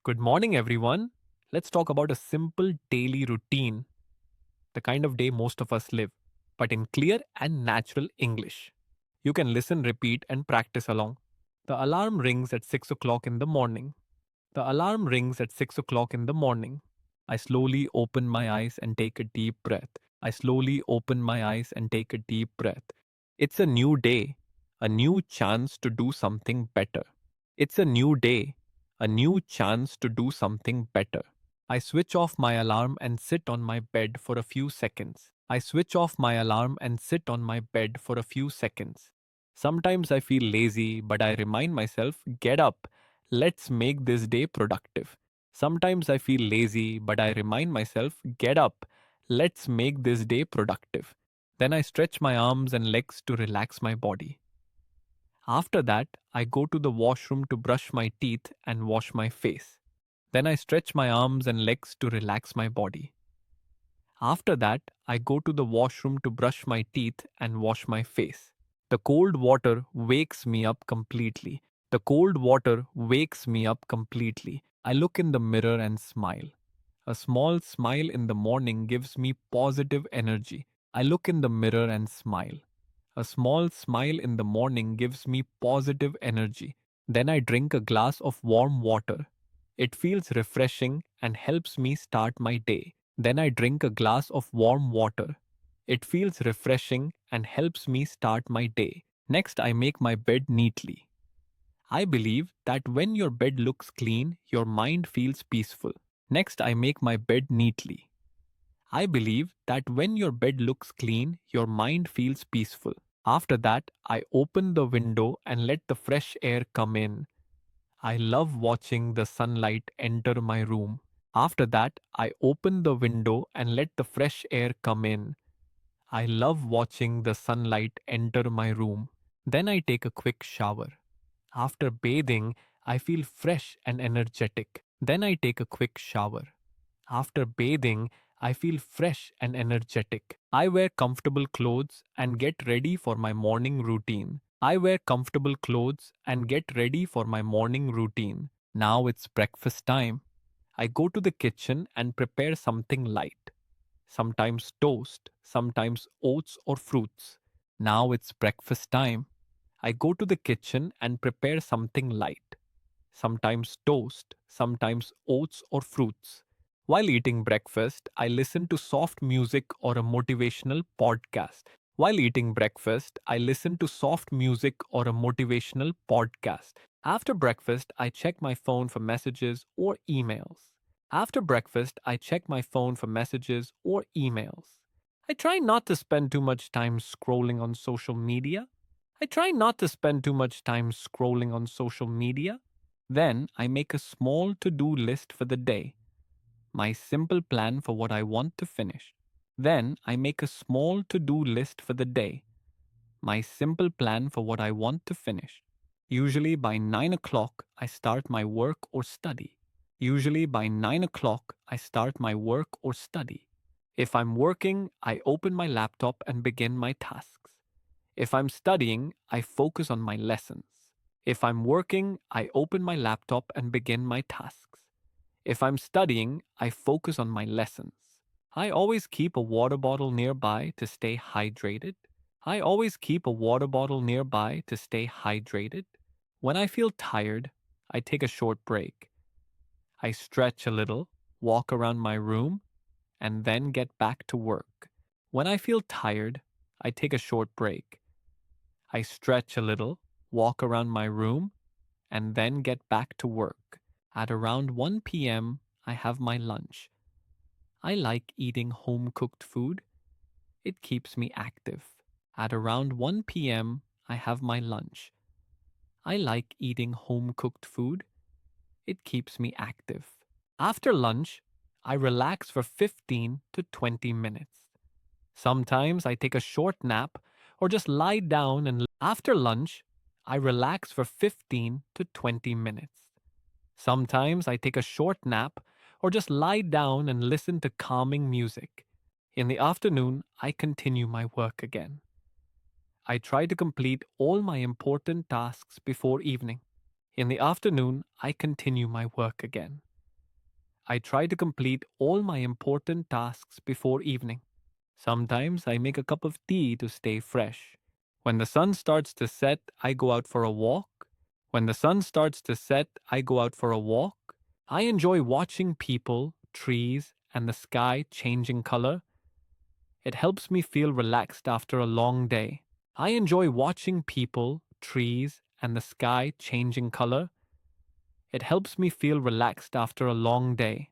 Good morning, everyone. Let's talk about a simple daily routine, the kind of day most of us live, but in clear and natural English. You can listen, repeat, and practice along. The alarm rings at 6 o'clock in the morning. The alarm rings at 6 o'clock in the morning. I slowly open my eyes and take a deep breath. I slowly open my eyes and take a deep breath. It's a new day, a new chance to do something better. It's a new day, a new chance to do something better. I switch off my alarm and sit on my bed for a few seconds. I switch off my alarm and sit on my bed for a few seconds. Sometimes I feel lazy, but I remind myself, get up, let's make this day productive. Sometimes I feel lazy, but I remind myself, get up, let's make this day productive. Then I stretch my arms and legs to relax my body. After that, I go to the washroom to brush my teeth and wash my face. Then I stretch my arms and legs to relax my body. After that, I go to the washroom to brush my teeth and wash my face. The cold water wakes me up completely. The cold water wakes me up completely. I look in the mirror and smile. A small smile in the morning gives me positive energy. I look in the mirror and smile. A small smile in the morning gives me positive energy. Then I drink a glass of warm water. It feels refreshing and helps me start my day. Then I drink a glass of warm water. It feels refreshing and helps me start my day. Next, I make my bed neatly. I believe that when your bed looks clean, your mind feels peaceful. Next, I make my bed neatly. I believe that when your bed looks clean, your mind feels peaceful. After that, I open the window and let the fresh air come in. I love watching the sunlight enter my room. After that, I open the window and let the fresh air come in. I love watching the sunlight enter my room. Then I take a quick shower. After bathing, I feel fresh and energetic. Then I take a quick shower. After bathing, I feel fresh and energetic. I wear comfortable clothes and get ready for my morning routine. I wear comfortable clothes and get ready for my morning routine. Now it's breakfast time. I go to the kitchen and prepare something light. Sometimes toast, sometimes oats or fruits. Now it's breakfast time. I go to the kitchen and prepare something light. Sometimes toast, sometimes oats or fruits. While eating breakfast, I listen to soft music or a motivational podcast. While eating breakfast, I listen to soft music or a motivational podcast. After breakfast, I check my phone for messages or emails. After breakfast, I check my phone for messages or emails. I try not to spend too much time scrolling on social media. I try not to spend too much time scrolling on social media. Then I make a small to do list for the day, my simple plan for what I want to finish. Then I make a small to do list for the day, my simple plan for what I want to finish. Usually by 9 o'clock, I start my work or study. Usually by 9 o'clock, I start my work or study. If I'm working, I open my laptop and begin my tasks. If I'm studying, I focus on my lessons. If I'm working, I open my laptop and begin my tasks. If I'm studying, I focus on my lessons. I always keep a water bottle nearby to stay hydrated. I always keep a water bottle nearby to stay hydrated. When I feel tired, I take a short break. I stretch a little, walk around my room, and then get back to work. When I feel tired, I take a short break. I stretch a little, walk around my room, and then get back to work. At around 1 p.m., I have my lunch. I like eating home cooked food. It keeps me active. At around 1 p.m., I have my lunch. I like eating home cooked food. It keeps me active. After lunch, I relax for 15 to 20 minutes. Sometimes I take a short nap or just lie down and after lunch, I relax for 15 to 20 minutes. Sometimes I take a short nap or just lie down and listen to calming music. In the afternoon, I continue my work again. I try to complete all my important tasks before evening. In the afternoon, I continue my work again. I try to complete all my important tasks before evening. Sometimes I make a cup of tea to stay fresh. When the sun starts to set, I go out for a walk. When the sun starts to set, I go out for a walk. I enjoy watching people, trees, and the sky changing color. It helps me feel relaxed after a long day. I enjoy watching people, trees, and the sky changing color. It helps me feel relaxed after a long day.